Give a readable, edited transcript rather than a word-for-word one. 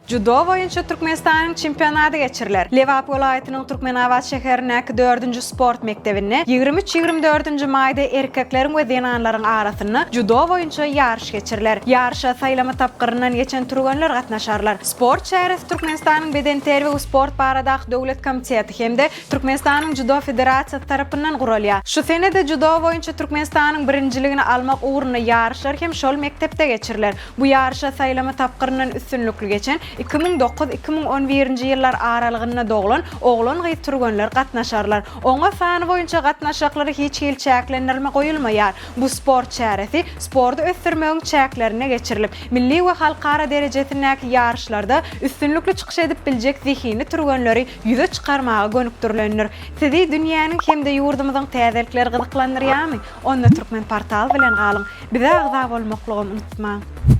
Judo boyunca Türkmenistan'ın çempionatı geçiriler. Levap vilayetinin Türkmenabat şehrindeki 4. sport mektebinde 23-24 mayda erkeklerin ve zenanların arasında judo boyunca yarış geçiriler. Yarışa saylama tapqırından geçen turganlar katnaşarlar. Sport şehrisi Türkmenistan'ın beden terbiye ve sport baradaki devlet komiteti hem de Türkmenistan'ın judo federasyası tarafından kurulya. Şu senede judo boyunca Türkmenistan'ın birinciligini almak uğruna yarışlar hem şol mektepte geçiriler. Bu yarışa saylama tapqırından üstünlüklü geçen 2009-2011 yıllar aralığında doğulan oğlan gıyt turganlar katnaşarlar. Oňa sany boyunca katnaşaklary hiç çäklendirme goýulmaýar. Bu sport şäheresi sporty ösdürmegiň çäklerine geçirilip, milli we halkara derejesindäki yarışlarda üstünlükli çykyş edip biljek zihini turganlary ýüze çykarmaga gönükdirilendir. Sizi dünýäniň hem de ýurdumyzyň täzelikleri gyzyklandyrýarmy? Onda Türkmen portal bilen galyň. Bize agza bolmaklygy unutmaň.